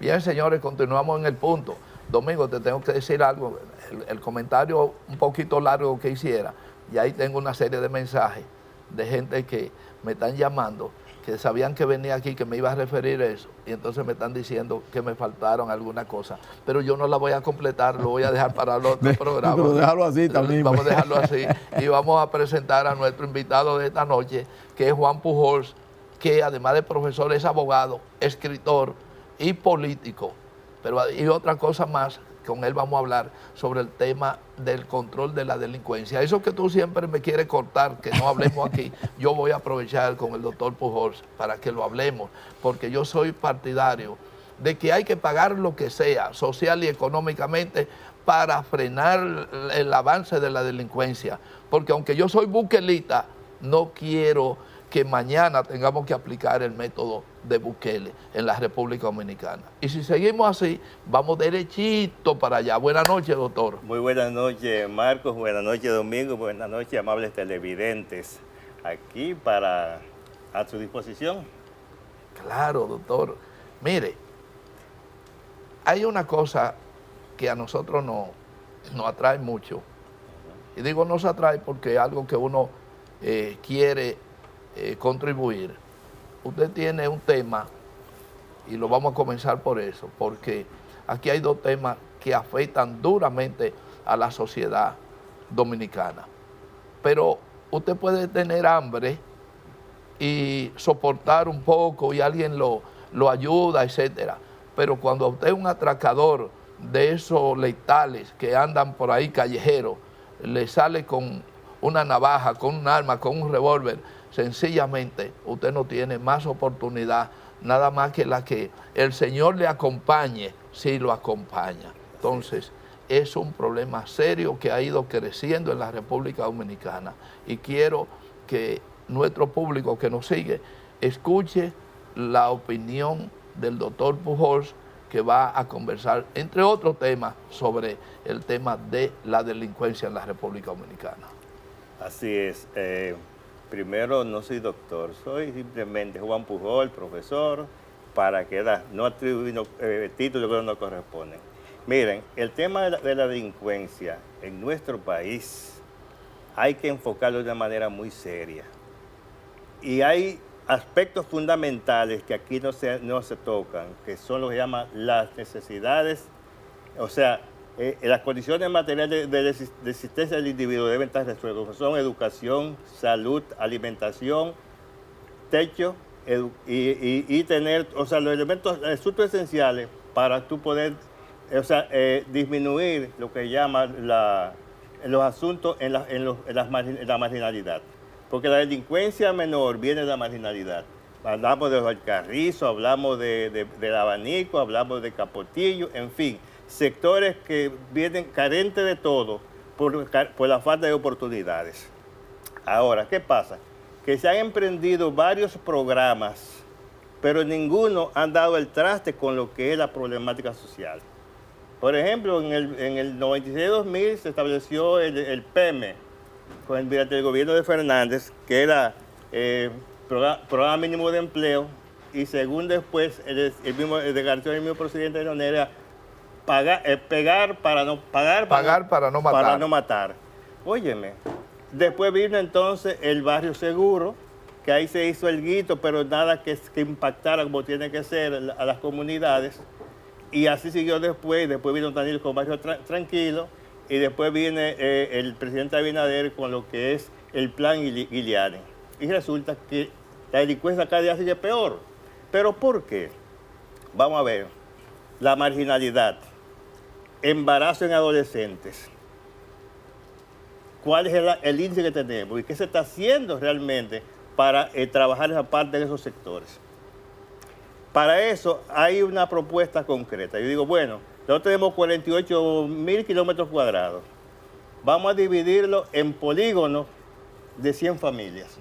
Bien, señores, continuamos en el punto. Domingo, te tengo que decir algo, el comentario un poquito largo que hiciera, y ahí tengo una serie de mensajes de gente que me están llamando, que sabían que venía aquí, que me iba a referir a eso, y entonces me están diciendo que me faltaron alguna cosa, pero yo no la voy a completar, lo voy a dejar para el otro programa. Pero déjalo así también. Vamos a dejarlo así, y vamos a presentar a nuestro invitado de esta noche, que es Juan Pujols, que además de profesor es abogado, escritor y político. Pero y otra cosa más, con él vamos a hablar sobre el tema del control de la delincuencia. Eso que tú siempre me quieres cortar, que no hablemos aquí, yo voy a aprovechar con el doctor Pujols para que lo hablemos, porque yo soy partidario de que hay que pagar lo que sea, social y económicamente, para frenar el avance de la delincuencia. Porque aunque yo soy bukelita, no quiero que mañana tengamos que aplicar el método de Bukele en la República Dominicana. Y si seguimos así, vamos derechito para allá. Buenas noches, doctor. Muy buenas noches, Marcos. Buenas noches, Domingo. Buenas noches, amables televidentes. Aquí a su disposición. Claro, doctor. Mire, hay una cosa que a nosotros nos atrae mucho. Y digo nos atrae porque es algo que uno quiere contribuir. Usted tiene un tema, y lo vamos a comenzar por eso, porque aquí hay dos temas que afectan duramente a la sociedad dominicana. Pero usted puede tener hambre y soportar un poco y alguien lo ayuda, etcétera. Pero cuando usted es un atracador de esos letales que andan por ahí callejeros, le sale con una navaja, con un arma, con un revólver, sencillamente usted no tiene más oportunidad, nada más que la que el Señor le acompañe, si lo acompaña. Entonces, es un problema serio que ha ido creciendo en la República Dominicana, y quiero que nuestro público que nos sigue escuche la opinión del doctor Pujols, que va a conversar, entre otros temas, sobre el tema de la delincuencia en la República Dominicana. Así es. Primero, no soy doctor, soy simplemente Juan Pujols, profesor, para quedar, no atribuir títulos que no corresponden. Miren, el tema de la delincuencia en nuestro país hay que enfocarlo de una manera muy seria. Y hay aspectos fundamentales que aquí no se tocan, que son lo que llaman las necesidades, o sea, las condiciones materiales de existencia del individuo deben estar resueltas. Son educación, salud, alimentación, techo y tener, o sea, los elementos esenciales para tú poder, o sea, disminuir lo que llaman los asuntos en la marginalidad. Porque la delincuencia menor viene de la marginalidad. Hablamos de los Alcarrizos, hablamos del Abanico, hablamos de Capotillo, en fin, sectores que vienen carentes de todo por la falta de oportunidades. Ahora, ¿qué pasa? Que se han emprendido varios programas, pero ninguno han dado el traste con lo que es la problemática social. Por ejemplo, en el 96-2000 se estableció el PEME, durante el gobierno de Fernández, que era programa mínimo de empleo, y según después el mismo presidente de la era pagar para no matar. Óyeme, después vino entonces el barrio seguro, que ahí se hizo el guito, pero nada que impactara como tiene que ser a las comunidades, y así siguió después vino Danilo con barrio tranquilo, y después viene el presidente Abinader con lo que es el plan Giuliani. Y resulta que la delincuencia cada día sigue peor. ¿Pero por qué? Vamos a ver. La marginalidad, embarazo en adolescentes. ¿Cuál es el índice que tenemos? ¿Y qué se está haciendo realmente para trabajar esa parte de esos sectores? Para eso hay una propuesta concreta. Yo digo, bueno, nosotros tenemos 48.000 kilómetros cuadrados. Vamos a dividirlo en polígonos de 100 familias.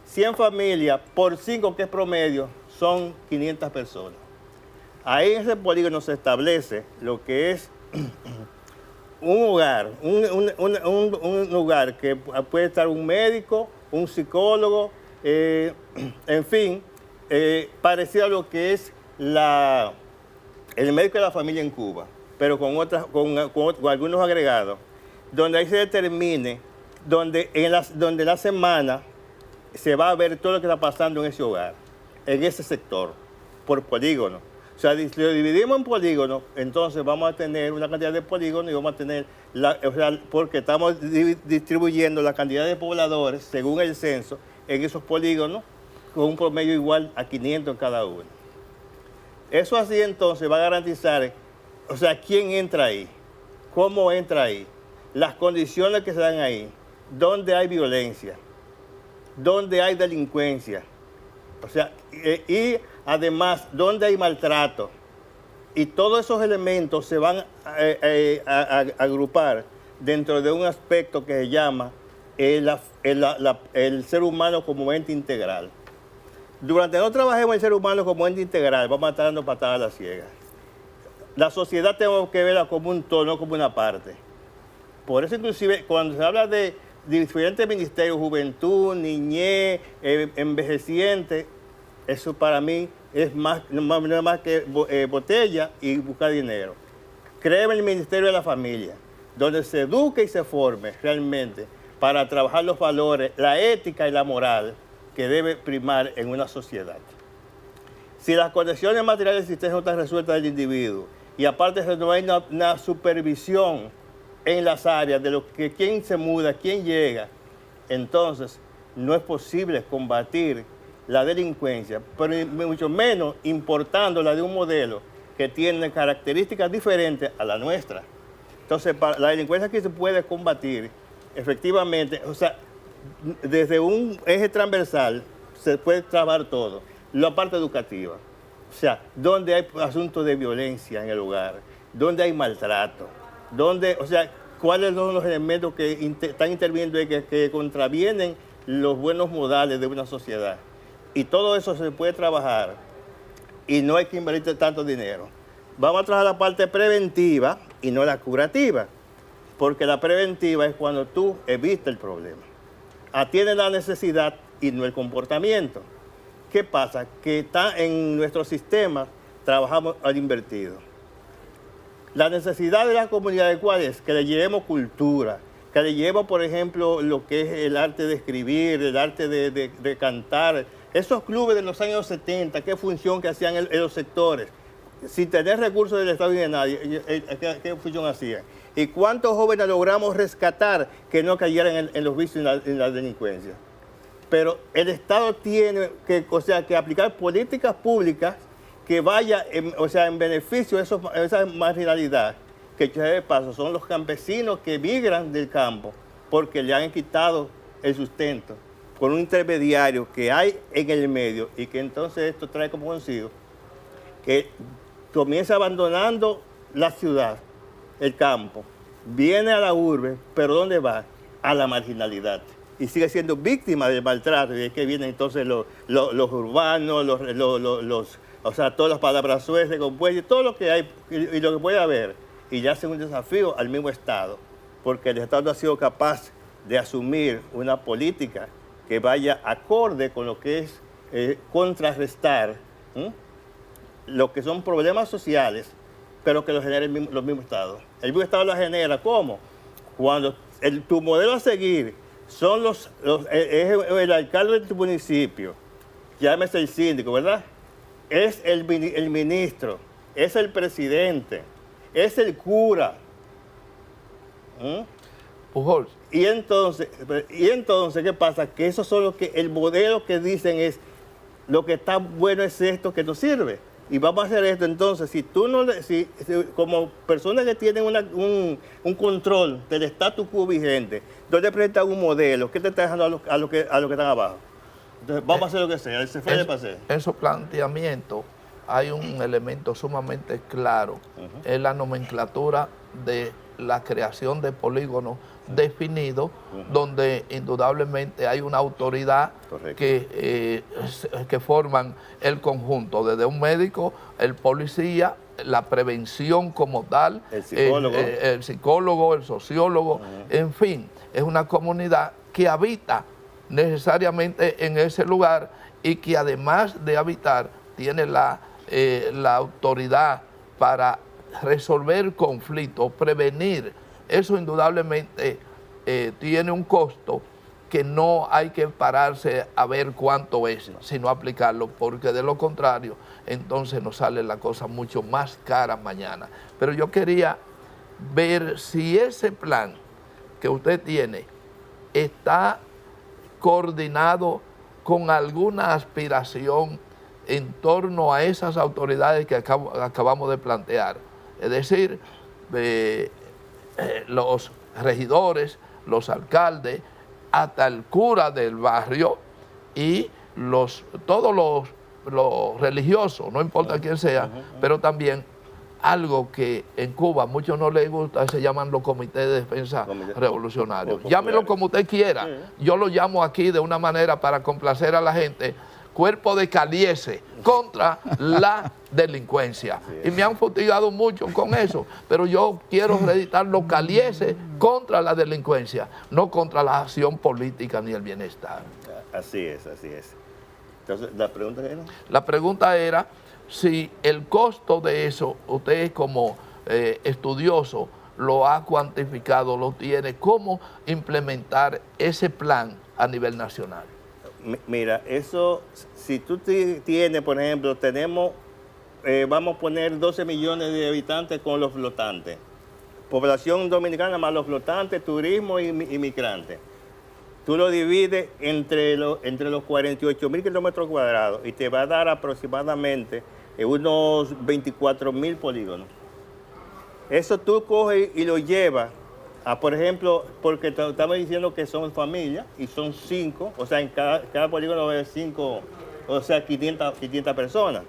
100 familias por 5, que es promedio, son 500 personas. Ahí en ese polígono se establece lo que es un hogar, un lugar que puede estar un médico, un psicólogo, en fin, parecido a lo que es el médico de la familia en Cuba, pero con algunos agregados, donde ahí se determine, donde la semana se va a ver todo lo que está pasando en ese hogar, en ese sector, por polígono. O sea, si lo dividimos en polígonos, entonces vamos a tener una cantidad de polígonos y vamos a tener, porque estamos distribuyendo la cantidad de pobladores según el censo en esos polígonos con un promedio igual a 500 en cada uno. Eso así entonces va a garantizar, o sea, quién entra ahí, cómo entra ahí, las condiciones que se dan ahí, dónde hay violencia, dónde hay delincuencia, o sea, y además dónde hay maltrato. Y todos esos elementos se van a agrupar dentro de un aspecto que se llama el ser humano como ente integral. Durante no trabajemos el ser humano como ente integral, vamos a estar dando patadas a la ciega. La sociedad tenemos que verla como un todo, no como una parte. Por eso inclusive cuando se habla de diferentes ministerios, juventud, niñez, envejeciente, eso para mí es no más que botella y buscar dinero. Créeme el Ministerio de la Familia, donde se eduque y se forme realmente para trabajar los valores, la ética y la moral que debe primar en una sociedad. Si las condiciones materiales existentes no están resueltas del individuo y aparte de eso no hay una supervisión en las áreas de quién se muda, quién llega, entonces no es posible combatir la delincuencia, pero mucho menos importándola de un modelo que tiene características diferentes a la nuestra. Entonces, la delincuencia que se puede combatir, efectivamente, o sea, desde un eje transversal se puede trabajar todo. La parte educativa, o sea, donde hay asuntos de violencia en el hogar, donde hay maltrato, o sea, cuáles son los elementos que están interviniendo y que contravienen los buenos modales de una sociedad. Y todo eso se puede trabajar y no hay que invertir tanto dinero. Vamos a trabajar la parte preventiva y no la curativa, porque la preventiva es cuando tú evitas el problema. Atiende la necesidad y no el comportamiento. ¿Qué pasa? Que está en nuestro sistema, trabajamos al invertido. La necesidad de la comunidad, ¿cuál es? Que le llevemos cultura, que le llevemos, por ejemplo, lo que es el arte de escribir, el arte de cantar. Esos clubes de los años 70, ¿qué función que hacían en los sectores? Sin tener recursos del Estado y de nadie, ¿qué función hacían? ¿Y cuántos jóvenes logramos rescatar que no cayeran en los vicios y en la delincuencia? Pero el Estado tiene que aplicar políticas públicas que vaya en beneficio de esa marginalidad, que de paso son los campesinos que migran del campo porque le han quitado el sustento con un intermediario que hay en el medio y que entonces esto trae como consigo que comienza abandonando la ciudad, el campo, viene a la urbe, pero ¿dónde va? A la marginalidad. Y sigue siendo víctima del maltrato. Y es que vienen entonces los urbanos, o sea, todas las palabras sueces, compuestas, todo lo que hay y lo que puede haber. Y ya hacen un desafío al mismo Estado, porque el Estado no ha sido capaz de asumir una política que vaya acorde con lo que es contrarrestar lo que son problemas sociales, pero que los generen los mismos Estados. El mismo Estado la genera, ¿cómo? Cuando tu modelo a seguir son el alcalde de tu municipio, llámese el síndico, ¿verdad? Es el ministro, es el presidente, es el cura. Pujol. Y entonces, ¿qué pasa? Que esos son el modelo que dicen es, lo que está bueno es esto que nos sirve. Y vamos a hacer esto. Entonces, si tú no, como personas que tienen un control del status quo vigente, donde presentan un modelo, ¿qué te está dejando a los que están abajo? Entonces, vamos a hacer lo que sea, se fue de paseo. En esos planteamientos hay un elemento sumamente claro, es la nomenclatura de la creación de polígonos definidos, donde indudablemente hay una autoridad que forman el conjunto, desde un médico, el policía, la prevención como tal, el psicólogo, el sociólogo, en fin, es una comunidad que habita necesariamente en ese lugar y que además de habitar tiene la autoridad para resolver conflictos, prevenir. Eso indudablemente tiene un costo que no hay que pararse a ver cuánto es, sino aplicarlo, porque de lo contrario, entonces nos sale la cosa mucho más cara mañana. Pero yo quería ver si ese plan que usted tiene está coordinado con alguna aspiración en torno a esas autoridades que acabamos de plantear. Es decir, los regidores, los alcaldes, hasta el cura del barrio y todos los religiosos, no importa quién sea, pero también algo que en Cuba a muchos no les gusta, se llaman los comités de defensa revolucionarios. Llámelo como usted quiera. Yo lo llamo aquí de una manera para complacer a la gente, cuerpo de caliese contra la delincuencia. Y me han fustigado mucho con eso, pero yo quiero reeditar los calieses contra la delincuencia, no contra la acción política ni el bienestar. Así es, así es. Entonces, ¿la pregunta era? La pregunta era si el costo de eso, usted como estudioso lo ha cuantificado, lo tiene, cómo implementar ese plan a nivel nacional. Mira, eso, si tú tienes, por ejemplo, tenemos, vamos a poner 12 millones de habitantes con los flotantes. Población dominicana más los flotantes, turismo y migrantes. Tú lo divides entre los 48.000 kilómetros cuadrados y te va a dar aproximadamente unos 24.000 polígonos. Eso tú coges y lo llevas a, por ejemplo, porque estamos diciendo que son familias y son 5, o sea, en cada polígono va a haber 5, o sea, 500 personas.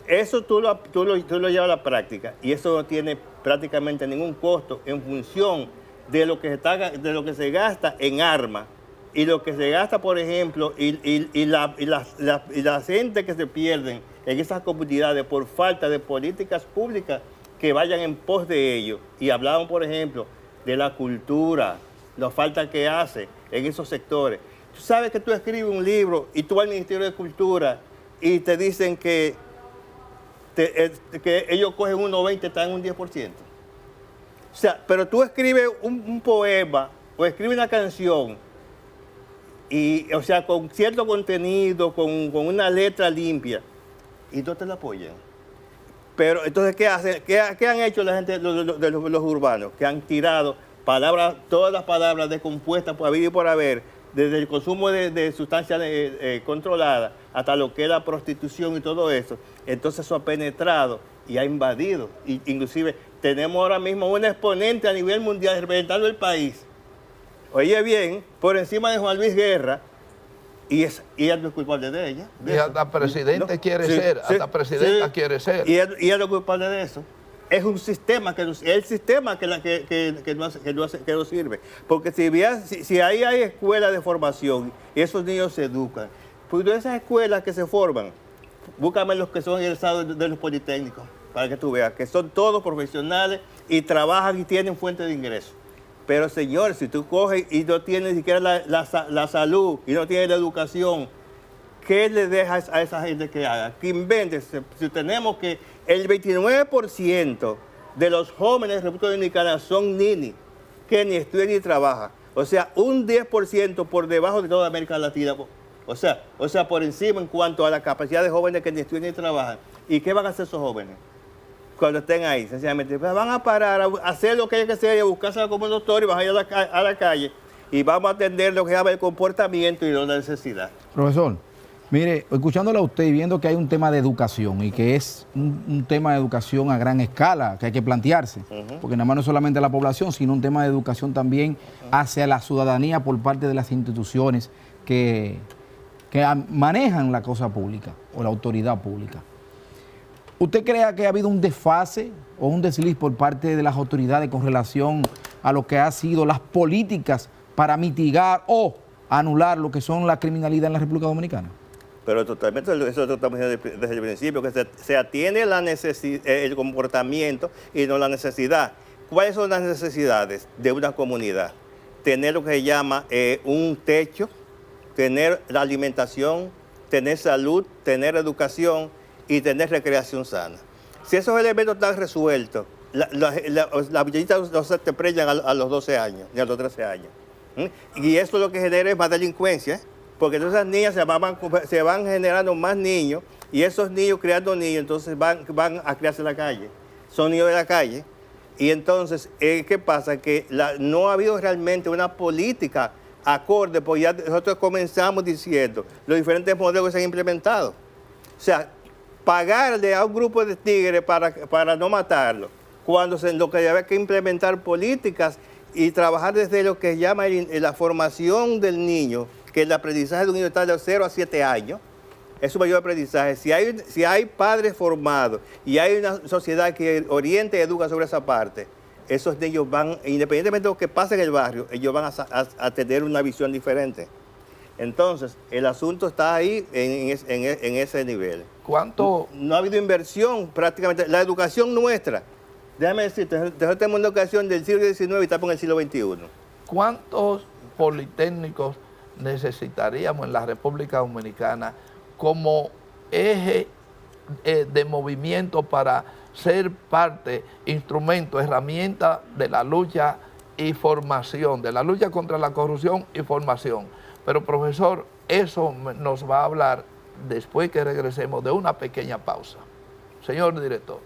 Eso tú lo llevas a la práctica y eso no tiene prácticamente ningún costo en función de lo que se gasta en armas y lo que se gasta, por ejemplo, y la gente que se pierden en esas comunidades por falta de políticas públicas que vayan en pos de ellos. Y hablaban, por ejemplo, de la cultura, la falta que hace en esos sectores. Tú sabes que tú escribes un libro y tú vas al Ministerio de Cultura y te dicen que ellos cogen un 90%, están en un 10%. O sea, pero tú escribes un poema o escribes una canción y, o sea, con cierto contenido, con una letra limpia, y no te la apoyan. Pero entonces, ¿qué hacen? ¿Qué han hecho la gente de los urbanos? Que han tirado palabras, todas las palabras descompuestas por haber y por haber, desde el consumo de sustancias controladas hasta lo que es la prostitución y todo eso. Entonces eso ha penetrado y ha invadido. Inclusive tenemos ahora mismo un exponente a nivel mundial representando el país. Oye bien, por encima de Juan Luis Guerra, y ella no es culpable de ella. Y hasta presidente quiere ser, hasta presidenta quiere ser. Y ella no es culpable de eso. Es un sistema que no sirve. Porque si ahí hay escuelas de formación y esos niños se educan, pues de esas escuelas que se forman, búscame los que son egresados de los politécnicos, para que tú veas que son todos profesionales y trabajan y tienen fuente de ingreso. Pero señor, si tú coges y no tienes ni siquiera la salud y no tienes la educación, ¿qué le dejas a esa gente que haga? Que invente. Si tenemos que el 29% de los jóvenes de República Dominicana son ninis, que ni estudian ni trabajan. O sea, un 10% por debajo de toda América Latina. O sea, por encima en cuanto a la capacidad de jóvenes que ni estudian ni trabajan. ¿Y qué van a hacer esos jóvenes cuando estén ahí? Sencillamente van a parar a hacer lo que hay que hacer, a buscarse como un doctor y van a ir a la calle y vamos a atender lo que se llama el comportamiento y no la necesidad. Profesor, mire, escuchándolo a usted y viendo que hay un tema de educación y que es un tema de educación a gran escala que hay que plantearse, porque nada más no es solamente la población, sino un tema de educación también hacia la ciudadanía por parte de las instituciones que manejan la cosa pública o la autoridad pública. ¿Usted cree que ha habido un desfase o un desliz por parte de las autoridades con relación a lo que han sido las políticas para mitigar o anular lo que son la criminalidad en la República Dominicana? Pero totalmente, eso lo estamos diciendo desde el principio, que se atiende el comportamiento y no la necesidad. ¿Cuáles son las necesidades de una comunidad? Tener lo que se llama un techo, tener la alimentación, tener salud, tener educación y tener recreación sana. Si esos elementos están resueltos, las muchachitas no se te preñan a los 12 años, ni a los 13 años. Y eso lo que genera es más delincuencia, porque entonces esas niñas se van generando más niños, y esos niños creando niños, entonces van a criarse en la calle. Son niños de la calle. Y entonces, ¿qué pasa? Que no ha habido realmente una política acorde, porque ya nosotros comenzamos diciendo los diferentes modelos que se han implementado. O sea, pagarle a un grupo de tigres para no matarlo, cuando lo que había que implementar políticas y trabajar desde lo que se llama la formación del niño, que el aprendizaje de un niño está de 0 a 7 años, es su mayor aprendizaje. Si hay padres formados y hay una sociedad que oriente y educa sobre esa parte, esos niños van, independientemente de lo que pase en el barrio, ellos van a tener una visión diferente. Entonces, el asunto está ahí en ese nivel. ¿Cuánto? No ha habido inversión prácticamente. La educación nuestra, déjame decirte, nosotros tenemos una educación del siglo XIX y estamos en el siglo XXI. ¿Cuántos politécnicos necesitaríamos en la República Dominicana como eje de movimiento para ser parte, instrumento, herramienta de la lucha y formación, de la lucha contra la corrupción y formación? Pero profesor, eso nos va a hablar después que regresemos de una pequeña pausa. Señor director.